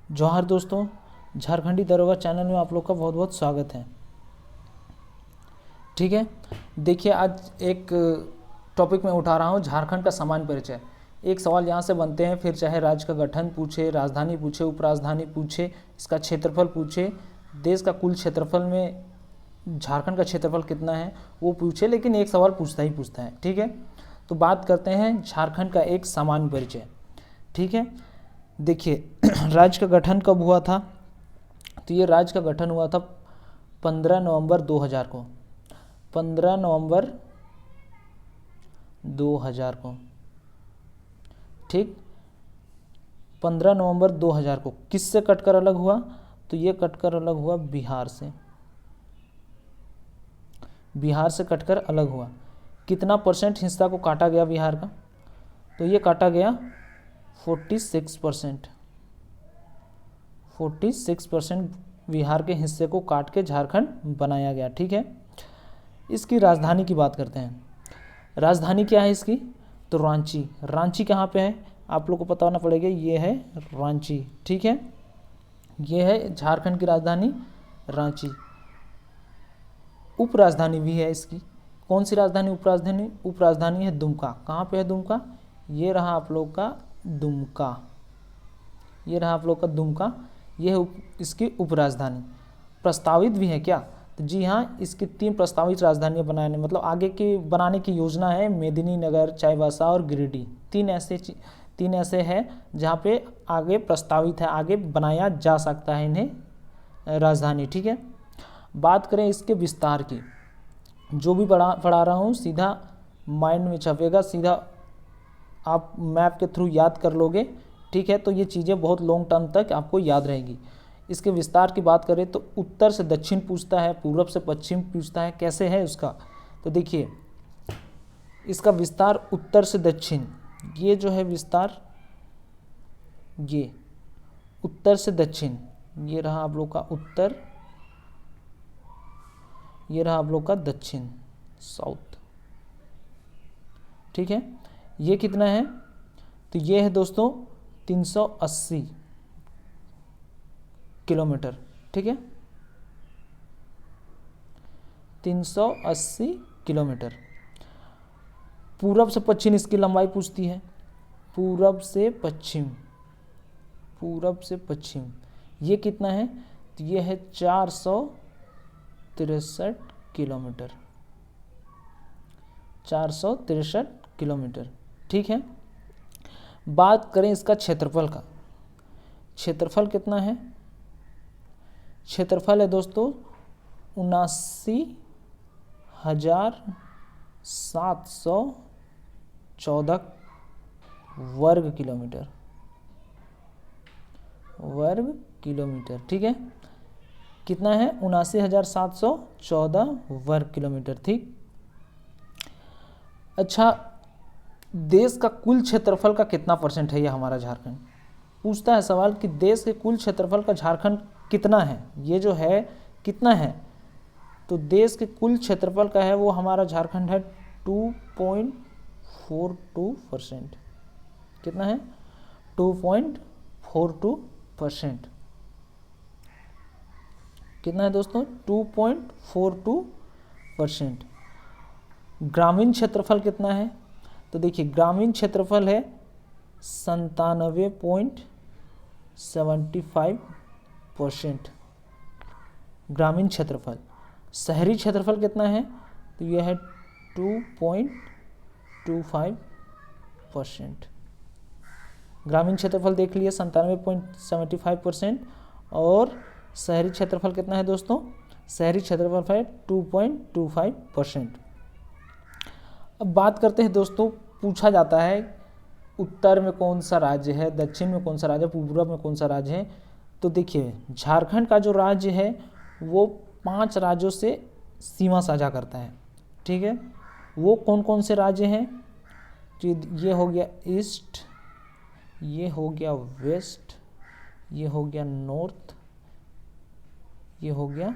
जौहर दोस्तों, झारखंडी दरोगा चैनल में आप लोग का बहुत बहुत स्वागत है। ठीक है, देखिए आज एक टॉपिक मैं उठा रहा हूँ, झारखंड का सामान्य परिचय। एक सवाल यहाँ से बनते हैं, फिर चाहे राज्य का गठन पूछे, राजधानी पूछे, उपराजधानी पूछे, इसका क्षेत्रफल पूछे, देश का कुल क्षेत्रफल में झारखंड का क्षेत्रफल कितना है वो पूछे, लेकिन एक सवाल पूछता ही पूछता है। ठीक है, तो बात करते हैं झारखंड का एक सामान्य परिचय। ठीक है, देखिए राज्य का गठन कब हुआ था? तो ये राज्य का गठन हुआ था 15 नवंबर 2000 को। 15 नवंबर 2000 को, ठीक, 15 नवंबर 2000 को। किससे कटकर अलग हुआ? तो ये कटकर अलग हुआ बिहार से। बिहार से कटकर अलग हुआ। कितना परसेंट हिस्सा को काटा गया बिहार का? तो ये काटा गया 46%। 46% बिहार के हिस्से को काट के झारखंड बनाया गया। ठीक है, इसकी राजधानी की बात करते हैं। राजधानी क्या है इसकी? तो रांची। रांची कहाँ पे है? आप लोग को पता होना पड़ेगा, ये है रांची। ठीक है, ये है झारखंड की राजधानी रांची। उपराजधानी भी है इसकी। कौन सी राजधानी? उपराजधानी। उपराजधानी है दुमका। कहाँ पे है दुमका? ये रहा आप लोग का दुमका। ये रहा आप लोग का दुमका, ये है इसकी उपराजधानी। प्रस्तावित भी है क्या? तो जी हाँ, इसकी 3 प्रस्तावित राजधानियाँ बनाने, मतलब आगे की बनाने की योजना है। मेदिनीनगर, चाईबासा और गिरिडीह। 3 ऐसे हैं जहाँ पे आगे प्रस्तावित है, आगे बनाया जा सकता है इन्हें राजधानी। ठीक है, बात करें इसके विस्तार की। जो भी पढ़ा रहा हूँ सीधा माइंड में छपेगा, सीधा आप मैप के थ्रू याद कर लोगे। ठीक है, तो ये चीज़ें बहुत लॉन्ग टर्म तक आपको याद रहेगी। इसके विस्तार की बात करें तो उत्तर से दक्षिण पूछता है, पूर्व से पश्चिम पूछता है। कैसे है उसका? तो देखिए इसका विस्तार उत्तर से दक्षिण, ये जो है विस्तार, ये उत्तर से दक्षिण, ये रहा आप लोग का उत्तर, ये रहा आप लोग का दक्षिण, साउथ। ठीक है, ये कितना है? तो ये है दोस्तों 380 किलोमीटर। ठीक है, 380 किलोमीटर। पूरब से पश्चिम इसकी लंबाई पूछती है। पूरब से पश्चिम, पूरब से पश्चिम ये कितना है? तो ये है 463 किलोमीटर। 463 किलोमीटर। ठीक है, बात करें इसका क्षेत्रफल का। क्षेत्रफल कितना है? क्षेत्रफल है दोस्तों 79,714 वर्ग किलोमीटर। वर्ग किलोमीटर। ठीक है, कितना है? 79,714 वर्ग किलोमीटर। ठीक, अच्छा, देश का कुल क्षेत्रफल का कितना परसेंट है? ये हमारा झारखंड पूछता है सवाल कि देश के कुल क्षेत्रफल का झारखंड कितना है, ये जो है कितना है? तो देश के कुल क्षेत्रफल का है वो हमारा झारखंड है 2.42%। कितना है? 2.42%। कितना है दोस्तों? 2.42%। ग्रामीण क्षेत्रफल कितना है? तो देखिए ग्रामीण क्षेत्रफल है 97.75%। ग्रामीण क्षेत्रफल। शहरी क्षेत्रफल कितना है? तो यह है 2.25%। ग्रामीण क्षेत्रफल देख लिए 97.75%। और शहरी क्षेत्रफल कितना है दोस्तों? शहरी क्षेत्रफल है 2.25%। अब बात करते हैं दोस्तों, पूछा जाता है उत्तर में कौन सा राज्य है, दक्षिण में कौन सा राज्य है, पूर्व में कौन सा राज्य है। तो देखिए झारखंड का जो राज्य है वो 5 राज्यों से सीमा साझा करता है। ठीक है, वो कौन कौन से राज्य हैं? तो ये हो गया ईस्ट, ये हो गया वेस्ट, ये हो गया नॉर्थ, ये हो गया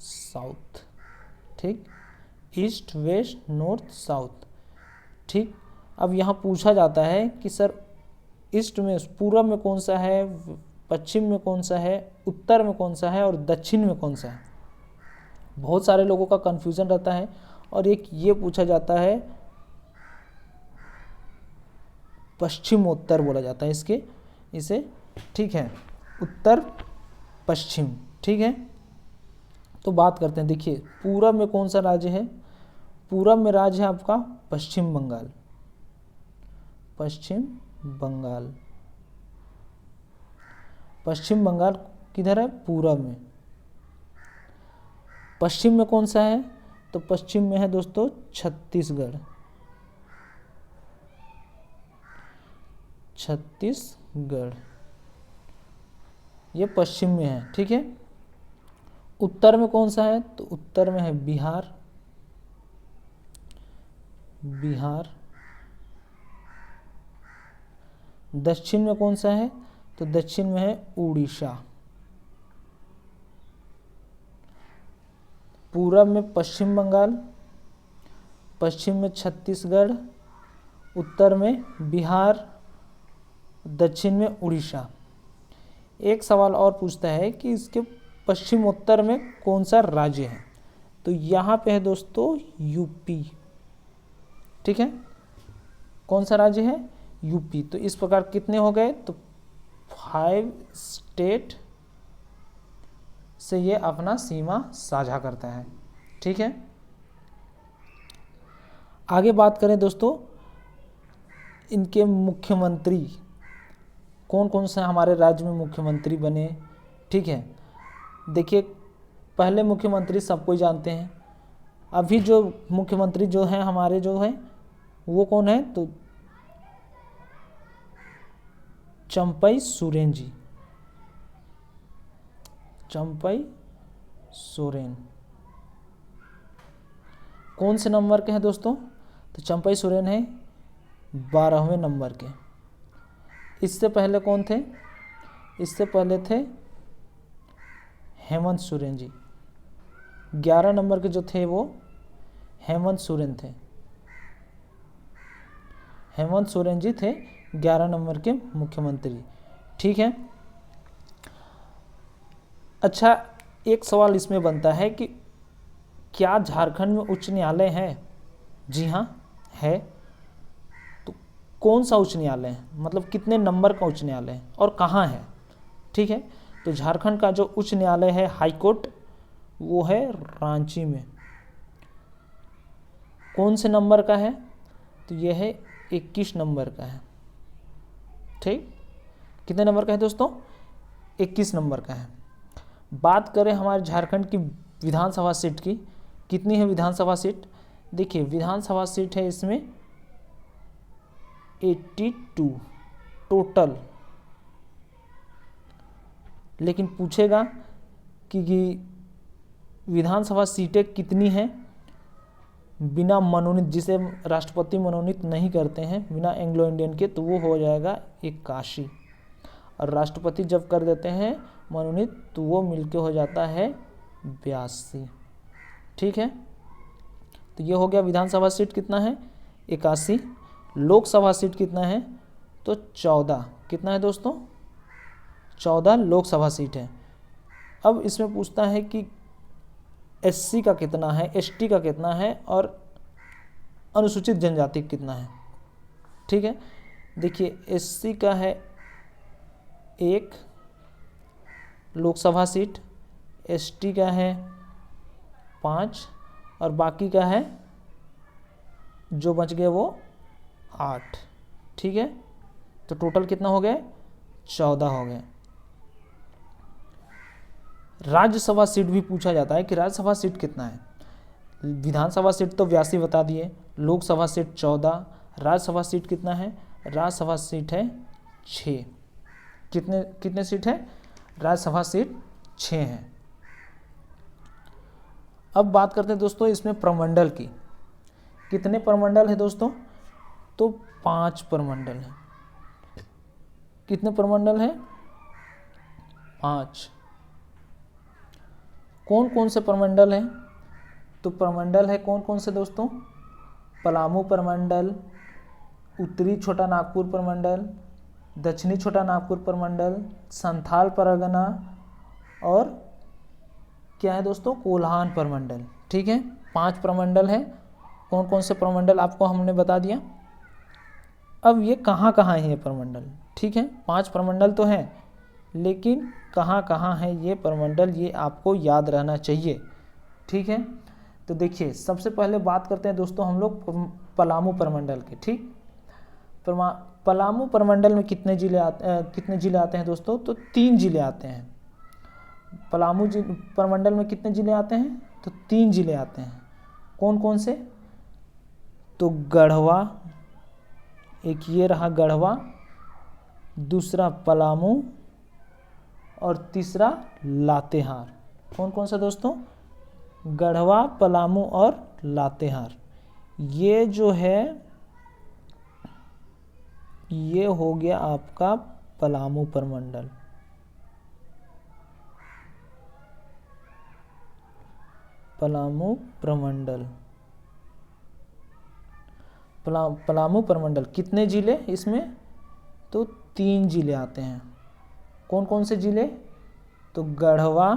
साउथ। ठीक, ईस्ट, वेस्ट, नॉर्थ, साउथ। ठीक, अब यहाँ पूछा जाता है कि सर ईस्ट में, पूरब में कौन सा है, पश्चिम में कौन सा है, उत्तर में कौन सा है और दक्षिण में कौन सा है। बहुत सारे लोगों का कन्फ्यूजन रहता है। और एक ये पूछा जाता है, पश्चिमोत्तर बोला जाता है इसे, ठीक है, उत्तर पश्चिम, ठीक है। तो बात करते हैं, देखिए पूरब में कौन सा राज्य है, पूरब में राज्य है आपका पश्चिम बंगाल, पश्चिम बंगाल। पश्चिम बंगाल किधर है, पूरब में। पश्चिम में कौन सा है, तो पश्चिम में है दोस्तों छत्तीसगढ़, छत्तीसगढ़ ये पश्चिम में है, ठीक है। उत्तर में कौन सा है, तो उत्तर में है बिहार, बिहार। दक्षिण में कौन सा है, तो दक्षिण में है उड़ीसा। पूरब में पश्चिम बंगाल, पश्चिम में छत्तीसगढ़, उत्तर में बिहार, दक्षिण में उड़ीसा। एक सवाल और पूछता है कि इसके पश्चिमोत्तर में कौन सा राज्य है, तो यहाँ पे है दोस्तों यूपी, ठीक है। कौन सा राज्य है, यूपी। तो इस प्रकार कितने हो गए, तो 5 स्टेट से ये अपना सीमा साझा करता है, ठीक है। आगे बात करें दोस्तों, इनके मुख्यमंत्री कौन कौन से हमारे राज्य में मुख्यमंत्री बने, ठीक है। देखिए पहले मुख्यमंत्री सबको जानते हैं, अभी जो मुख्यमंत्री जो हैं हमारे जो हैं वो कौन है, तो चंपई सोरेन जी, चंपई सोरेन। कौन से नंबर के हैं दोस्तों, तो चंपई सोरेन है 12वें नंबर के। इससे पहले कौन थे, इससे पहले थे हेमंत सोरेन जी, 11 नंबर के जो थे वो हेमंत सोरेन थे, हेमंत सोरेन जी थे 11 नंबर के मुख्यमंत्री, ठीक है। अच्छा एक सवाल इसमें बनता है कि क्या झारखंड में उच्च न्यायालय है, जी हाँ है। तो कौन सा उच्च न्यायालय है, मतलब कितने नंबर का उच्च न्यायालय है और कहाँ है, ठीक है। तो झारखंड का जो उच्च न्यायालय है हाई कोर्ट वो है रांची में। कौन से नंबर का है, तो यह है 21 नंबर का है, ठीक। कितने नंबर का है दोस्तों, 21 नंबर का है। बात करें हमारे झारखंड की विधानसभा सीट की, कितनी है विधानसभा सीट, देखिए विधानसभा सीट है इसमें 82 टोटल। लेकिन पूछेगा कि विधानसभा सीटें कितनी हैं बिना मनोनीत, जिसे राष्ट्रपति मनोनीत नहीं करते हैं, बिना एंग्लो इंडियन के, तो वो हो जाएगा 81। और राष्ट्रपति जब कर देते हैं मनोनीत तो वो मिलके हो जाता है 82, ठीक है। तो ये हो गया विधानसभा सीट कितना है 81। लोकसभा सीट कितना है, तो 14। कितना है दोस्तों, 14 लोकसभा सीट है। अब इसमें पूछता है कि एससी का कितना है, एसटी का कितना है और अनुसूचित जनजाति कितना है, ठीक है। देखिए एससी का है 1 लोकसभा सीट, एसटी का है 5 और बाकी का है जो बच गए वो 8, ठीक है। तो टोटल कितना हो गए, 14 हो गए। राज्यसभा सीट भी पूछा जाता है कि राज्यसभा सीट कितना है। विधानसभा सीट तो 82 बता दिए, लोकसभा सीट 14, राज्यसभा सीट कितना है, राज्यसभा सीट है 6। कितने सीट है, राज्यसभा सीट 6 है। अब बात करते हैं दोस्तों इसमें प्रमंडल की, कितने प्रमंडल है दोस्तों, तो 5 प्रमंडल है। कितने प्रमंडल है, 5। कौन कौन से प्रमंडल हैं, तो प्रमंडल है कौन कौन से दोस्तों, पलामू प्रमंडल, उत्तरी छोटा नागपुर प्रमंडल, दक्षिणी छोटा नागपुर प्रमंडल, संथाल परगना और क्या है दोस्तों, कोल्हान प्रमंडल। ठीक है, 5 प्रमंडल है। कौन कौन से प्रमंडल आपको हमने बता दिया। अब ये कहाँ कहाँ है ये प्रमंडल। ठीक है, 5 प्रमंडल तो हैं, लेकिन कहाँ कहाँ है ये प्रमंडल, ये आपको याद रहना चाहिए। ठीक है, तो देखिए सबसे पहले बात करते हैं दोस्तों हम लोग पलामू प्रमंडल के। ठीक, पलामू प्रमंडल में कितने जिले आते हैं दोस्तों, तो 3 जिले आते हैं। पलामू प्रमंडल में कितने जिले आते हैं, तो 3 जिले आते हैं। कौन कौन से, तो गढ़वा, एक ये रहा गढ़वा, दूसरा पलामू और तीसरा लातेहार। कौन कौन सा दोस्तों, गढ़वा, पलामू और लातेहार। ये जो है ये हो गया आपका पलामू प्रमंडल। पलामू प्रमंडल, पलामू प्रमंडल कितने जिले इसमें, तो 3 जिले आते हैं। कौन कौन से जिले, तो गढ़वा,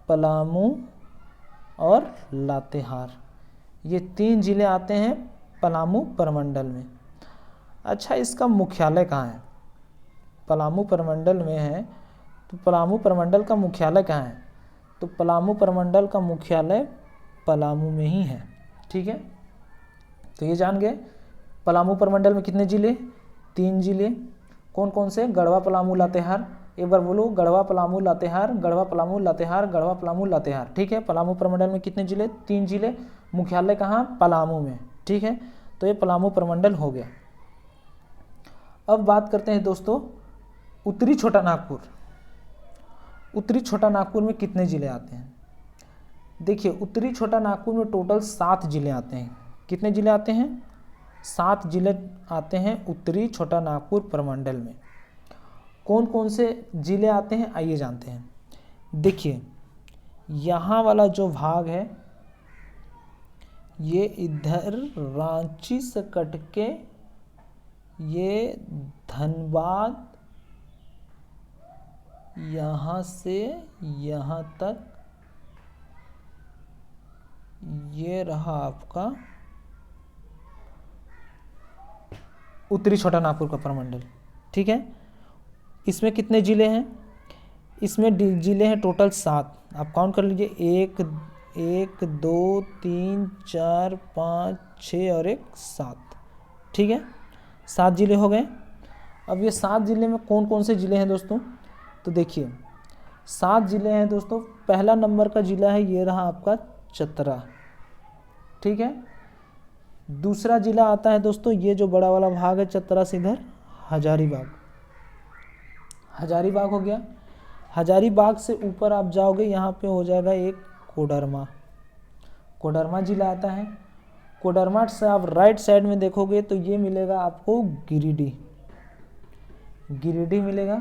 पलामू और लातेहार, ये 3 जिले आते हैं पलामू प्रमंडल में। अच्छा, इसका मुख्यालय कहाँ है, पलामू प्रमंडल में है, तो पलामू प्रमंडल का मुख्यालय कहाँ है, तो पलामू प्रमंडल का मुख्यालय पलामू में ही है। ठीक है, तो ये जान गए पलामू प्रमंडल में कितने जिले, 3 जिले। कौन कौन से, गढ़वा, पलामू, लातेहार। एक बार बोलो, गढ़वा, पलामू, लातेहार, गढ़वा, पलामू, लातेहार, गढ़वा, पलामू, लातेहार। ठीक है, पलामू प्रमंडल में कितने जिले, 3 जिले, मुख्यालय कहाँ, पलामू में। ठीक है, तो ये पलामू प्रमंडल हो गया। अब बात करते हैं दोस्तों उत्तरी छोटा नागपुर। उत्तरी छोटा नागपुर में कितने जिले आते हैं। देखिए उत्तरी छोटा नागपुर में टोटल 7 जिले आते हैं। कितने जिले आते हैं, 7 जिले आते हैं उत्तरी छोटा नागपुर प्रमंडल में। कौन कौन से जिले आते हैं, आइए जानते हैं। देखिए यहाँ वाला जो भाग है, ये इधर रांची से कट के ये धनबाद, यहाँ से यहाँ तक, ये रहा आपका उत्तरी छोटा नागपुर का प्रमंडल। ठीक है, इसमें कितने जिले हैं, इसमें जिले हैं टोटल 7। आप काउंट कर लीजिए, 1 2 3 4 5 6 और 1 7। ठीक है, 7 जिले हो गए। अब ये 7 जिले में कौन कौन से जिले हैं दोस्तों, तो देखिए 7 जिले हैं दोस्तों। पहला नंबर का जिला है, ये रहा आपका चतरा। ठीक है, दूसरा जिला आता है दोस्तों, ये जो बड़ा वाला भाग है चतरा से इधर, हजारीबाग। हजारीबाग हो गया। हजारीबाग से ऊपर आप जाओगे, यहाँ पे हो जाएगा एक कोडरमा। कोडरमा जिला आता है। कोडरमा से आप राइट साइड में देखोगे तो ये मिलेगा आपको गिरिडीह। गिरिडीह मिलेगा।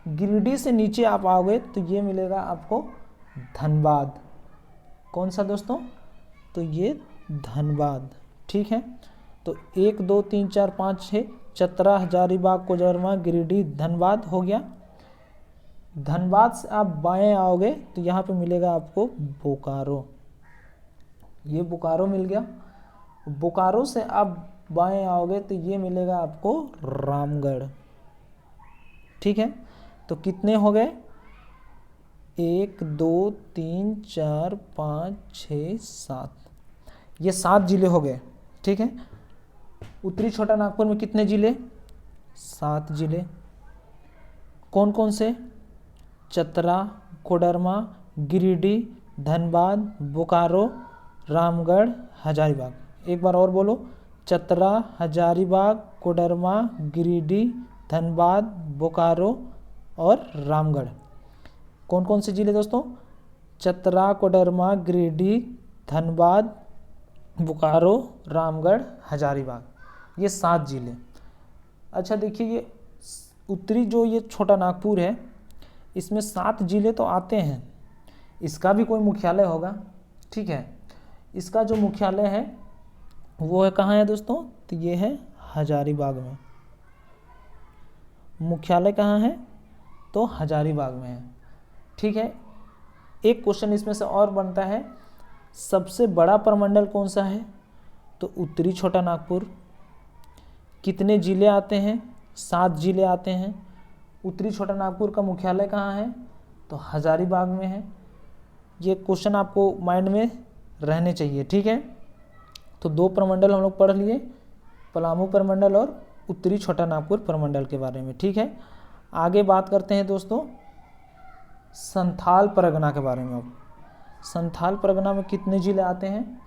गिरिडीह से नीचे आप आओगे तो ये मिलेगा आपको धनबाद। कौन सा दोस्तों, तो ये धनबाद। ठीक है, तो 1 2 3 4 5 6 चतरा, हजारीबाग, कोडरमा, गिरिडीह, धनबाद हो गया। धनबाद से आप बाएं आओगे तो यहाँ पे मिलेगा आपको बोकारो। ये बोकारो मिल गया। बोकारो से आप बाएं आओगे तो ये मिलेगा आपको रामगढ़। ठीक है, तो कितने हो गए, 1 2 3 4 5 6 7, ये 7 जिले हो गए। ठीक है, उत्तरी छोटा नागपुर में कितने जिले, 7 जिले। कौन कौन से, चतरा, कोडरमा, गिरिडीह, धनबाद, बोकारो, रामगढ़, हजारीबाग। एक बार और बोलो, चतरा, हजारीबाग, कोडरमा, गिरिडीह, धनबाद, बोकारो और रामगढ़। कौन कौन से जिले दोस्तों, चतरा, कोडरमा, गिरिडीह, धनबाद, बोकारो, रामगढ़, हजारीबाग, ये 7 जिले। अच्छा देखिए, ये उत्तरी जो ये छोटा नागपुर है, इसमें 7 जिले तो आते हैं, इसका भी कोई मुख्यालय होगा। ठीक है, इसका जो मुख्यालय है वो है कहाँ है दोस्तों, तो ये है हजारीबाग में। मुख्यालय कहाँ है? तो हजारीबाग में है। ठीक है, एक क्वेश्चन इसमें से और बनता है, सबसे बड़ा प्रमंडल कौन सा है? तो उत्तरी छोटा नागपुर। कितने जिले आते हैं? 7 जिले आते हैं। उत्तरी छोटा नागपुर का मुख्यालय कहाँ है? तो हजारीबाग में है। ये क्वेश्चन आपको माइंड में रहने चाहिए। ठीक है, तो 2 प्रमंडल हम लोग पढ़ लिए, पलामू प्रमंडल और उत्तरी छोटा नागपुर प्रमंडल के बारे में। ठीक है, आगे बात करते हैं दोस्तों संथाल परगना के बारे में। अब संथाल परगना में कितने जिले आते हैं?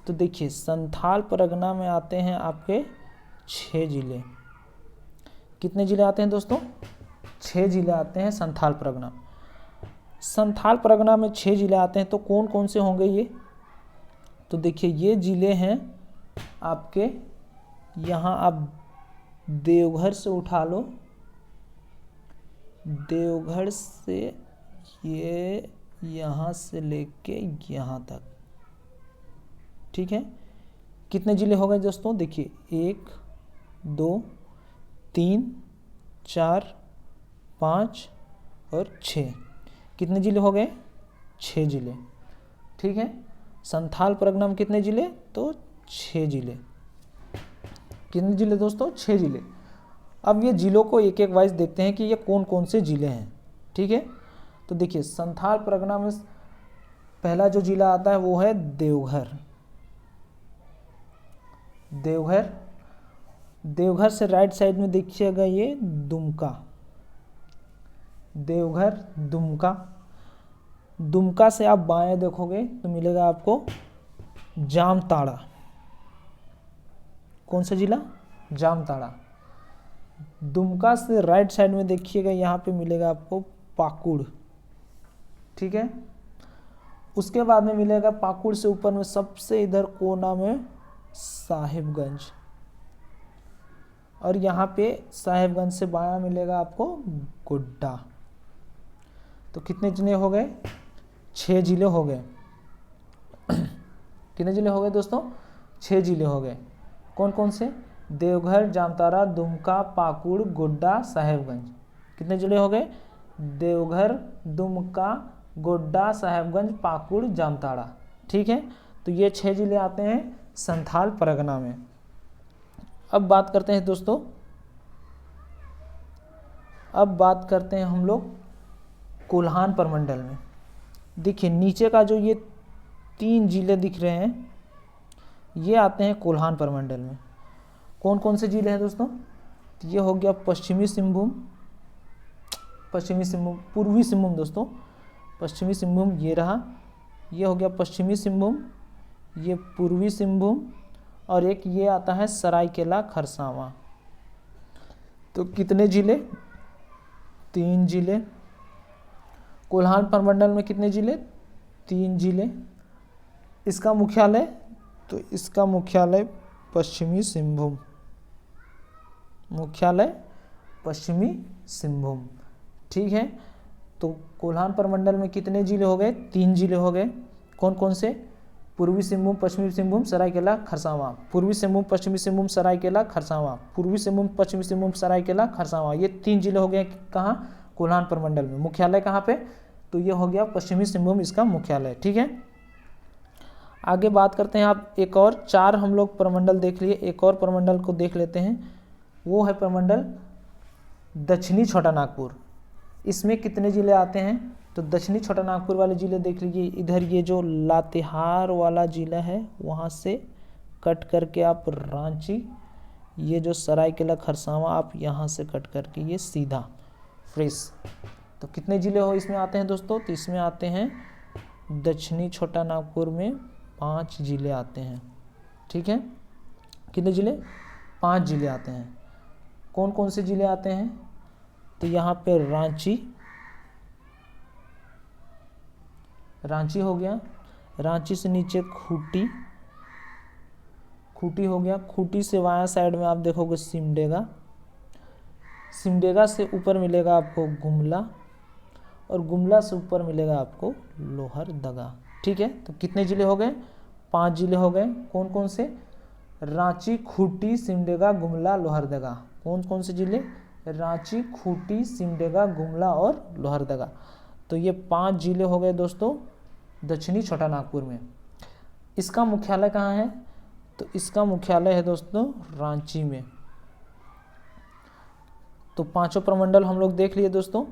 तो देखिए, संथाल परगना में आते हैं आपके 6 जिले। कितने जिले आते हैं दोस्तों? 6 जिले आते हैं संथाल परगना। संथाल परगना में 6 जिले आते हैं, तो कौन कौन से होंगे ये? तो देखिए, ये जिले हैं आपके, यहाँ आप देवघर से उठा लो, देवघर से ये यहाँ से लेके यहाँ तक। ठीक है, कितने जिले हो गए दोस्तों? देखिए 1 2 3 4 5 और 6। कितने जिले हो गए? 6 जिले। ठीक है, संथाल परगना में कितने जिले? तो 6 जिले। कितने जिले दोस्तों? 6 जिले। अब ये जिलों को एक एक वाइज देखते हैं कि ये कौन कौन से जिले हैं। ठीक है, तो देखिए संथाल परगना में पहला जो जिला आता है वो है देवघर। देवघर, देवघर से राइट साइड में देखिएगा ये दुमका। देवघर, दुमका। दुमका से आप बाएं देखोगे तो मिलेगा आपको जामताड़ा। कौन सा जिला? जामताड़ा। दुमका से राइट साइड में देखिएगा, यहाँ पे मिलेगा आपको पाकुड़। ठीक है, उसके बाद में मिलेगा पाकुड़ से ऊपर में सबसे इधर कोना में साहिबगंज, और यहाँ पे साहिबगंज से बायां मिलेगा आपको गोड्डा। तो कितने जिले हो गए? 6 जिले हो गए। कितने जिले हो गए दोस्तों? 6 जिले हो गए। कौन कौन से? देवघर, जामताड़ा, दुमका, पाकुड़, गोड्डा, साहेबगंज। कितने जिले हो गए? देवघर, दुमका, गोड्डा, साहेबगंज, पाकुड़, जामताड़ा। ठीक है, तो ये 6 जिले आते हैं संथाल परगना में। अब बात करते हैं दोस्तों, अब बात करते हैं हम लोग कोल्हान प्रमंडल में। देखिए नीचे का जो ये 3 जिले दिख रहे हैं, ये आते हैं कोल्हान प्रमंडल में। कौन कौन से जिले हैं दोस्तों? ये हो गया पश्चिमी सिंहभूम, पूर्वी सिंहभूम दोस्तों, पश्चिमी सिंहभूम ये रहा, ये हो गया पश्चिमी सिंहभूम, ये पूर्वी सिंहभूम, और एक ये आता है सरायकेला खरसावां। तो कितने जिले? 3 जिले। कोल्हान प्रमंडल में कितने जिले? 3 जिले। इसका मुख्यालय? तो इसका मुख्यालय पश्चिमी सिंहभूम, मुख्यालय पश्चिमी सिंहभूम। ठीक है, तो कोल्हान प्रमंडल में कितने जिले हो गए? 3 जिले हो गए। कौन कौन से? पूर्वी सिंहभूम, पश्चिमी सिंहभूम, सरायकेला खरसावां। पूर्वी सिंहभूम, पश्चिमी सिंहभूम, सरायकेला खरसावां। पूर्वी सिंहभूम, पश्चिमी सिंहभूम, सरायकेला खरसावां। ये 3 जिले हो गए कहाँ? कोल्हान प्रमंडल में। मुख्यालय कहाँ पे? तो ये हो गया पश्चिमी सिंहभूम इसका मुख्यालय। ठीक है, आगे बात करते हैं। आप एक और 4 हम लोग प्रमंडल देख लिए, एक और प्रमंडल को देख लेते हैं। वो है प्रमंडल दक्षिणी छोटा नागपुर। इसमें कितने जिले आते हैं? तो दक्षिणी छोटा नागपुर वाले जिले देख लीजिए। इधर ये जो लातेहार वाला जिला है, वहाँ से कट करके आप रांची, ये जो सरायकेला खरसावां, आप यहाँ से कट करके ये सीधा फ्रेश। तो कितने जिले हो इसमें आते हैं दोस्तों? तो इसमें आते हैं दक्षिणी छोटा नागपुर में 5 जिले आते हैं। ठीक है, कितने जिले? 5 जिले आते हैं। कौन कौन से जिले आते हैं? तो यहाँ पे रांची, रांची हो गया। रांची से नीचे खूंटी, खूंटी हो गया। खूंटी से बायां साइड में आप देखोगे सिमडेगा, सिमडेगा से ऊपर मिलेगा आपको गुमला, और गुमला से ऊपर मिलेगा आपको लोहरदगा। ठीक है, तो कितने जिले हो गए? 5 जिले हो गए। कौन कौन से? रांची, खूंटी, सिमडेगा, गुमला, लोहरदगा। कौन कौन से जिले? रांची, खूंटी, सिमडेगा, गुमला और लोहरदगा। तो ये 5 जिले हो गए दोस्तों दक्षिणी छोटा नागपुर में। इसका मुख्यालय कहाँ है? तो इसका मुख्यालय है दोस्तों रांची में। तो पांचों प्रमंडल हम लोग देख लिए दोस्तों,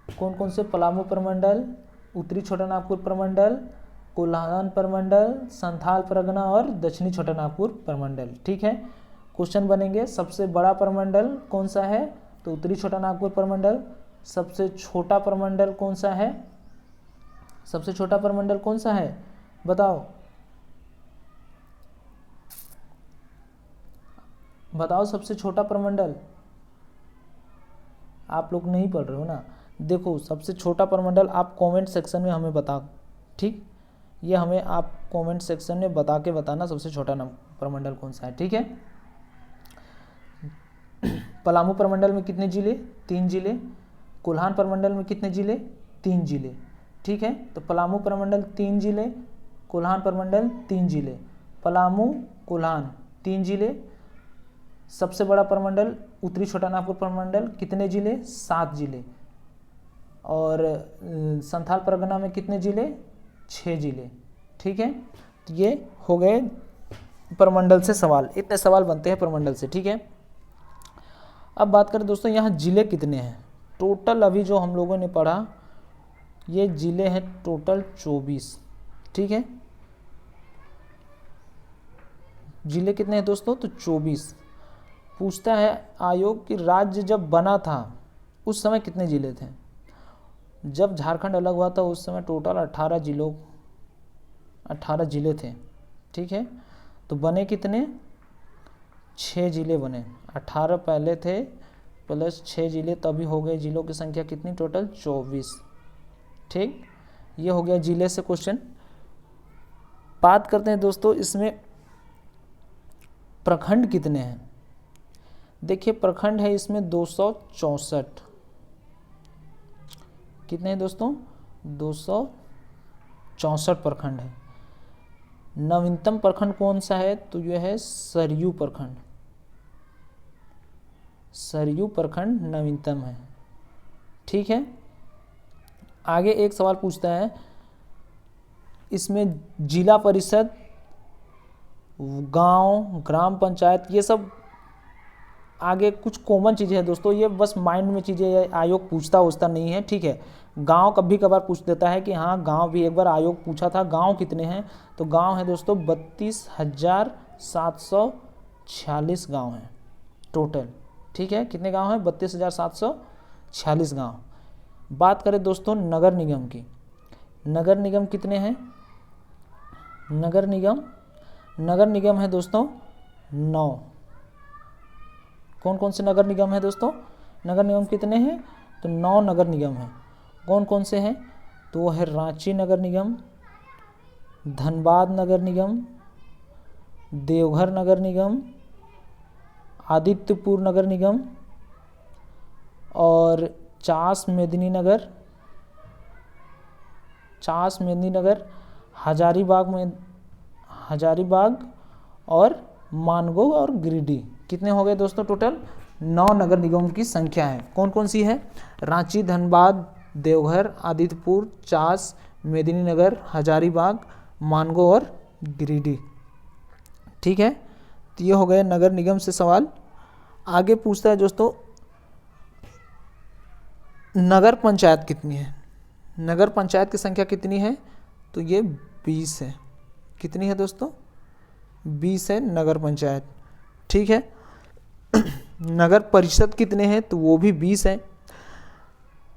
कौन कौन से? पलामू प्रमंडल, उत्तरी छोटा नागपुर प्रमंडल, कोल्हान प्रमंडल, संथाल परगना और दक्षिणी छोटा नागपुर प्रमंडल। ठीक है, क्वेश्चन बनेंगे सबसे बड़ा प्रमंडल कौन सा है? तो उत्तरी छोटा नागपुर प्रमंडल। सबसे छोटा प्रमंडल कौन सा है? सबसे छोटा प्रमंडल कौन सा है बताओ, बताओ सबसे छोटा प्रमंडल। आप लोग नहीं पढ़ रहे हो ना। देखो सबसे छोटा प्रमंडल आप कमेंट सेक्शन में हमें बता, ठीक, ये हमें आप कमेंट सेक्शन में बता के बताना सबसे छोटा प्रमंडल कौन सा है। ठीक है, पलामू प्रमंडल में कितने जिले? 3 जिले। कोल्हान प्रमंडल में कितने जिले? 3 जिले। ठीक है, तो पलामू प्रमंडल 3 जिले, कोल्हान प्रमंडल 3 जिले। पलामू, कोल्हान 3 जिले। सबसे बड़ा प्रमंडल उत्तरी छोटा नागपुर प्रमंडल कितने जिले? 7 जिले। और संथाल परगना में कितने जिले? 6 जिले। ठीक है, तो ये हो गए प्रमंडल से सवाल। इतने सवाल बनते हैं प्रमंडल से। ठीक है, अब बात करें दोस्तों यहाँ जिले कितने हैं। टोटल अभी जो हम लोगों ने पढ़ा ये जिले हैं टोटल 24। ठीक है, जिले कितने हैं दोस्तों? तो 24। पूछता है आयोग कि राज्य जब बना था उस समय कितने जिले थे। जब झारखंड अलग हुआ था उस समय टोटल 18 जिले थे। ठीक है, तो बने कितने? 6 जिले बने। 18 पहले थे प्लस 6 जिले, तभी हो गए जिलों की संख्या कितनी? टोटल 24। ठीक, ये हो गया जिले से क्वेश्चन। बात करते हैं दोस्तों इसमें प्रखंड कितने हैं। देखिए प्रखंड है इसमें 264। कितने हैं दोस्तों? 264 प्रखंड है। नवीनतम प्रखंड कौन सा है? तो यह है सरयू प्रखंड। सरयू प्रखंड नवीनतम है। ठीक है, आगे एक सवाल पूछता है इसमें जिला परिषद, गांव, ग्राम पंचायत, ये सब आगे कुछ कॉमन चीज़ें हैं दोस्तों, ये बस माइंड में चीज़ें आयोग पूछता नहीं है। ठीक है, गांव कभी कभार पूछ देता है कि हाँ गांव भी एक बार आयोग पूछा था। गांव कितने हैं? तो गांव है दोस्तों 32,746 गांव हैं टोटल। ठीक है, कितने गांव हैं? 32,746 गांव। बात करें दोस्तों नगर निगम की। नगर निगम कितने हैं? नगर निगम है दोस्तों 9। कौन कौन से नगर निगम है दोस्तों? नगर निगम कितने हैं? तो 9 नगर निगम हैं। कौन कौन से हैं? तो वो है रांची नगर निगम, धनबाद नगर निगम, देवघर नगर निगम, आदित्यपुर नगर निगम और चास मेदिनीनगर, हजारीबाग और मानगो और गिरिडीह। कितने हो गए दोस्तों? टोटल 9 नगर निगम की संख्या है। कौन कौन सी है? रांची, धनबाद, देवघर, आदित्यपुर, चास, मेदिनीनगर, हजारीबाग, मानगो और गिरिडीह। ठीक है, तो ये हो गए नगर निगम से सवाल। आगे पूछता है दोस्तों नगर पंचायत कितनी है। नगर पंचायत की संख्या कितनी है? तो ये 20 है। कितनी है दोस्तों? 20 है नगर पंचायत। ठीक है, नगर परिषद कितने हैं? तो वो भी 20 है।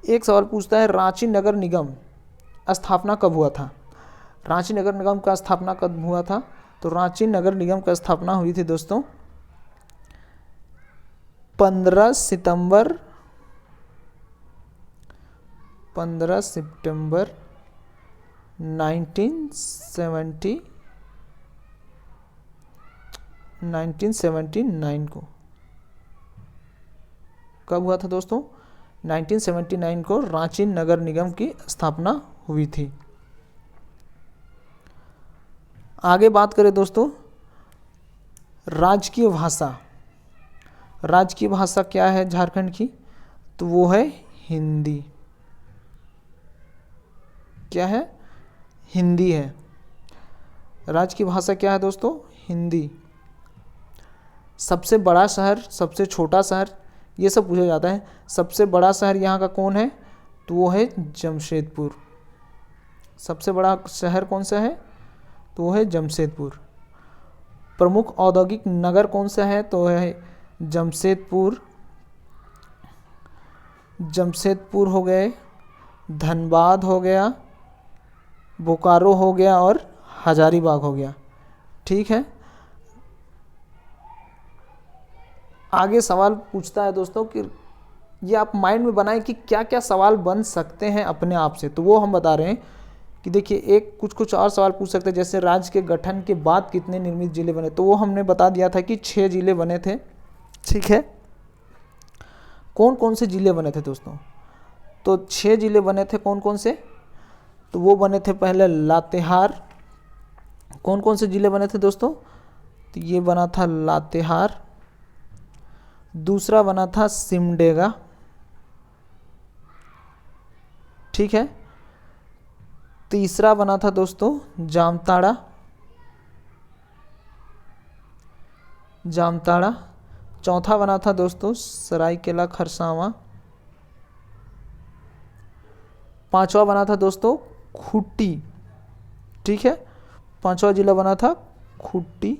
एक सवाल पूछता है रांची नगर निगम स्थापना कब हुआ था। रांची नगर निगम का स्थापना कब हुआ था? तो रांची नगर निगम का स्थापना हुई थी दोस्तों 15 सितंबर 1979 को। कब हुआ था दोस्तों? 1979 को रांची नगर निगम की स्थापना हुई थी। आगे बात करें दोस्तों राजकीय भाषा। राज्य की भाषा क्या है झारखंड की? तो वो है हिंदी। क्या है? हिंदी है। राज्य की भाषा क्या है दोस्तों? हिंदी। सबसे बड़ा शहर, सबसे छोटा शहर, ये सब पूछा जाता है। सबसे बड़ा शहर यहाँ का कौन है? तो वो है जमशेदपुर। सबसे बड़ा शहर कौन सा है? तो वो है जमशेदपुर। प्रमुख औद्योगिक नगर कौन सा है? तो है जमशेदपुर। जमशेदपुर हो गए, धनबाद हो गया, बोकारो हो गया और हजारीबाग हो गया। ठीक है। आगे सवाल पूछता है दोस्तों कि ये आप माइंड में बनाएं कि क्या क्या सवाल बन सकते हैं अपने आप से। तो वो हम बता रहे हैं कि देखिए, एक कुछ और सवाल पूछ सकते हैं, जैसे राज्य के गठन के बाद कितने निर्मित जिले बने। तो वो हमने बता दिया था कि 6 जिले बने थे। ठीक है। कौन कौन से जिले बने थे दोस्तों? तो 6 जिले बने थे। कौन कौन से? तो वो बने थे पहले लातेहार। कौन कौन से जिले बने थे दोस्तों? तो ये बना था लातेहार। दूसरा बना था सिमडेगा। ठीक है। तीसरा बना था दोस्तों जामताड़ा। जामताड़ा। चौथा बना था दोस्तों सरायकेला खरसावां। पांचवा बना था दोस्तों खूंटी। ठीक है। पांचवा जिला बना था खूंटी।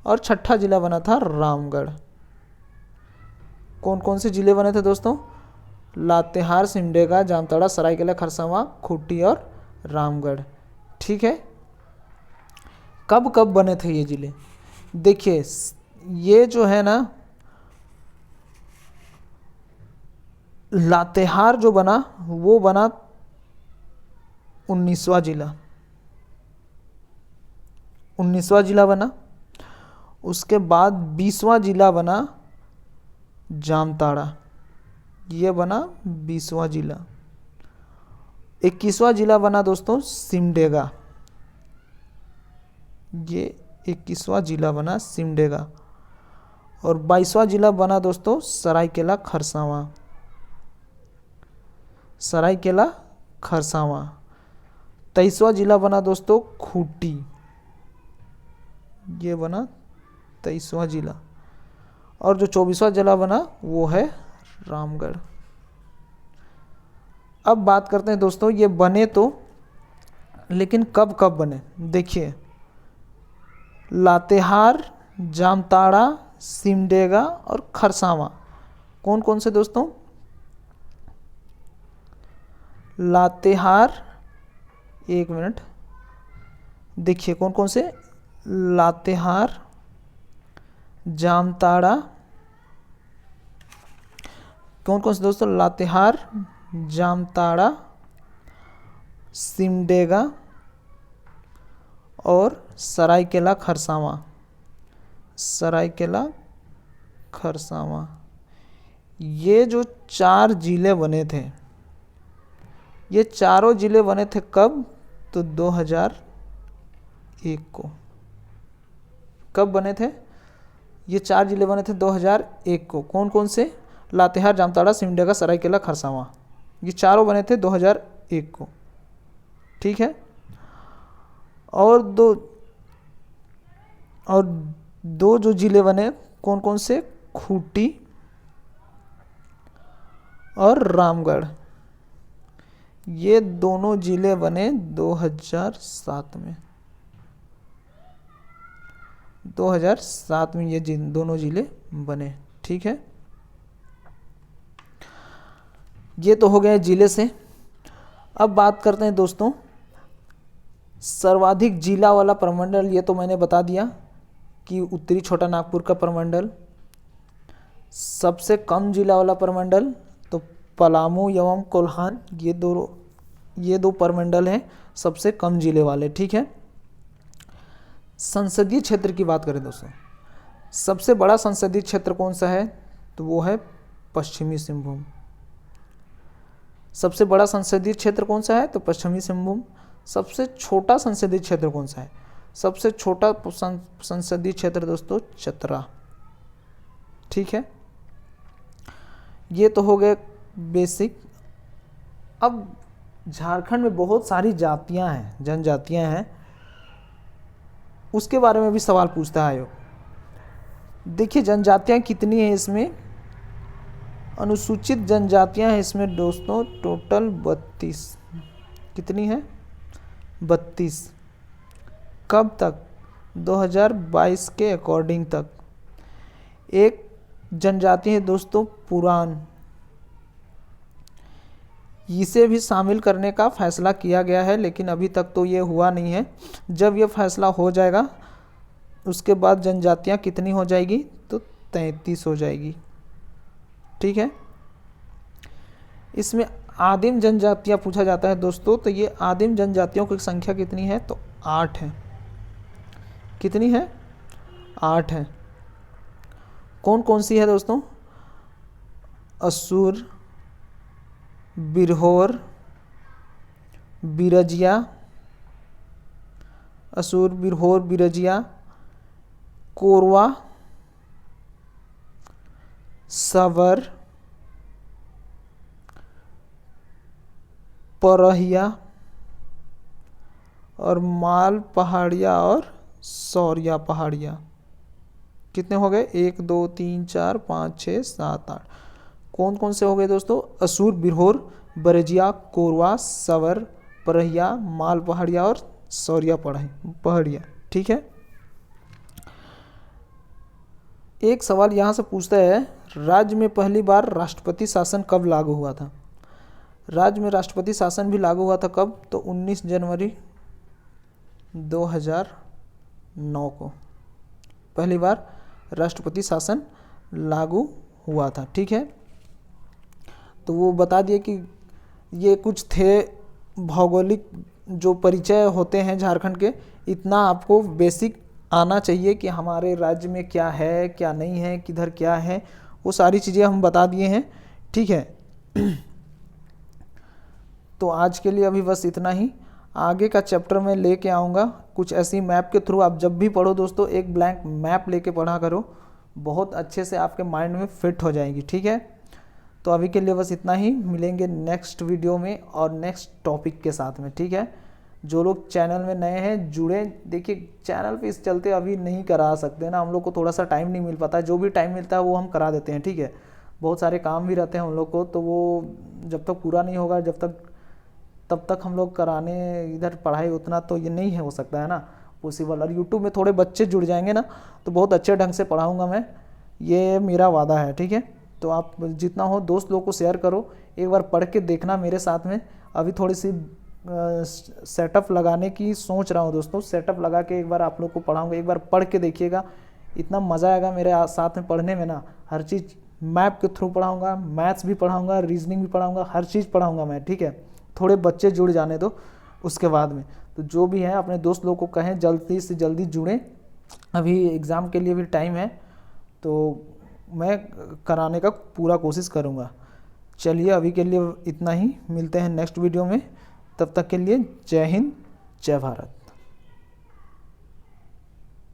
और छठा जिला बना था रामगढ़। कौन कौन से जिले बने थे दोस्तों? लातेहार, सिमडेगा, जामताड़ा, सरायकेला खरसावां, खूंटी और रामगढ़। ठीक है। कब कब बने थे ये जिले? देखिए, ये जो है ना, लातेहार जो बना वो बना 19वां जिला। 19वां जिला बना। उसके बाद 20वां जिला बना जामताड़ा। ये बना 20वां जिला। 21वां जिला बना दोस्तों सिमडेगा। ये 21वां जिला बना सिमडेगा। और 22वां जिला बना दोस्तों सरायकेला खरसावां। सरायकेला खरसावां। 23वां जिला बना दोस्तों खूंटी। ये बना 23वां जिला। और जो 24वां जिला बना वो है रामगढ़। अब बात करते हैं दोस्तों, ये बने तो, लेकिन कब कब बने? देखिए, लातेहार, जामताड़ा, सिमडेगा और खरसावां। कौन कौन से दोस्तों? लातेहार, एक मिनट, देखिए कौन कौन से? लातेहार, जामताड़ा, कौन कौन से दोस्तों? लातेहार, जामताड़ा, सिमडेगा और सरायकेला खरसावां। सरायकेला खरसावां। ये जो 4 जिले बने थे, ये चारों जिले बने थे कब? तो 2001 को। कब बने थे? ये 4 जिले बने थे 2001 को। कौन कौन से? लातेहार, जामताड़ा, सिमडेगा, सरायकेला खरसावां। ये चारों बने थे 2001 को। ठीक है। और दो जो जिले बने, कौन कौन से? खूंटी और रामगढ़। ये दोनों जिले बने 2007 में। 2007 में ये दोनों जिले बने। ठीक है। ये तो हो गए जिले से। अब बात करते हैं दोस्तों सर्वाधिक जिला वाला प्रमंडल। ये तो मैंने बता दिया कि उत्तरी छोटा नागपुर का प्रमंडल। सबसे कम जिला वाला प्रमंडल तो पलामू एवं कोल्हान, ये दो प्रमंडल हैं सबसे कम जिले वाले। ठीक है। संसदीय क्षेत्र की बात करें दोस्तों, सबसे बड़ा संसदीय क्षेत्र कौन सा है? तो वो है पश्चिमी सिंहभूम। सबसे बड़ा संसदीय क्षेत्र कौन सा है? तो पश्चिमी सिंहभूम। सबसे छोटा संसदीय क्षेत्र कौन सा है? सबसे छोटा संसदीय क्षेत्र दोस्तों चतरा। ठीक है, ये तो हो गए बेसिक। अब झारखंड में बहुत सारी जातियां हैं, जनजातियां हैं, उसके बारे में भी सवाल पूछता है आयोग। देखिए जनजातियां कितनी हैं इसमें, अनुसूचित जनजातियां हैं इसमें दोस्तों टोटल 32। कितनी है? 32। कब तक? 2022 के अकॉर्डिंग तक। एक जनजाति है दोस्तों पुरान, इसे भी शामिल करने का फैसला किया गया है, लेकिन अभी तक तो ये हुआ नहीं है। जब ये फैसला हो जाएगा उसके बाद जनजातियां कितनी हो जाएगी? तो 33 हो जाएगी, ठीक है। इसमें आदिम जनजातियां पूछा जाता है दोस्तों, तो ये आदिम जनजातियों की संख्या कितनी है? तो 8 है। कितनी है? 8 है। कौन कौन सी है दोस्तों? असुर, बिरहोर, बिरजिया, असुर, बिरहोर, बिरजिया, कोरवा, सवर, परहिया और माल पहाड़िया और सौरिया पहाड़िया। कितने हो गए? 1 2 3 4 5 6 7 8। कौन कौन से हो गए दोस्तों? असुर, बिरहोर, बरजिया, कोरवा, सवर, परहिया, माल पहाड़िया और सौरिया पहाड़िया, ठीक है। एक सवाल यहाँ से पूछता है, राज्य में पहली बार राष्ट्रपति शासन कब लागू हुआ था? राज्य में राष्ट्रपति शासन भी लागू हुआ था कब? तो 19 जनवरी 2009 को पहली बार राष्ट्रपति शासन लागू हुआ था, ठीक है। तो वो बता दिए कि ये कुछ थे भौगोलिक जो परिचय होते हैं झारखंड के, इतना आपको बेसिक आना चाहिए कि हमारे राज्य में क्या है क्या नहीं है, किधर क्या है, वो सारी चीज़ें हम बता दिए हैं, ठीक है। तो आज के लिए अभी बस इतना ही। आगे का चैप्टर में लेके आऊँगा कुछ ऐसी मैप के थ्रू। आप जब भी पढ़ो दोस्तों एक ब्लैंक मैप लेके पढ़ा करो, बहुत अच्छे से आपके माइंड में फिट हो जाएगी, ठीक है। तो अभी के लिए बस इतना ही, मिलेंगे नेक्स्ट वीडियो में और नेक्स्ट टॉपिक के साथ में, ठीक है। जो लोग चैनल में नए हैं जुड़े, देखिए चैनल पे इस चलते अभी नहीं करा सकते ना, हम लोग को थोड़ा सा टाइम नहीं मिल पाता है, जो भी टाइम मिलता है वो हम करा देते हैं, ठीक है। बहुत सारे काम भी रहते हैं हम लोग को, तो वो जब तक पूरा नहीं होगा तब तक हम लोग कराने इधर पढ़ाई उतना तो ये नहीं है हो सकता है ना पॉसिबल। और यूट्यूब में थोड़े बच्चे जुड़ जाएंगे ना तो बहुत अच्छे ढंग से पढ़ाऊँगा मैं, ये मेरा वादा है, ठीक है। तो आप जितना हो दोस्त लोग को शेयर करो, एक बार पढ़ के देखना मेरे साथ में। अभी थोड़ी सी सेटअप लगाने की सोच रहा हूँ दोस्तों, सेटअप लगा के एक बार आप लोग को पढ़ाऊँगा, एक बार पढ़ के देखिएगा, इतना मज़ा आएगा मेरे साथ में पढ़ने में ना। हर चीज़ मैप के थ्रू पढ़ाऊँगा, मैथ्स भी पढ़ाऊँगा, रीजनिंग भी पढ़ाऊँगा, हर चीज़ पढ़ाऊँगा मैं, ठीक है। थोड़े बच्चे जुड़ जाने दो उसके बाद में। तो जो भी है अपने दोस्त लोग को कहें जल्दी से जल्दी जुड़ें, अभी एग्ज़ाम के लिए भी टाइम है, तो मैं कराने का पूरा कोशिश करूँगा। चलिए अभी के लिए इतना ही, मिलते हैं नेक्स्ट वीडियो में, तब तक के लिए जय हिंद जय भारत।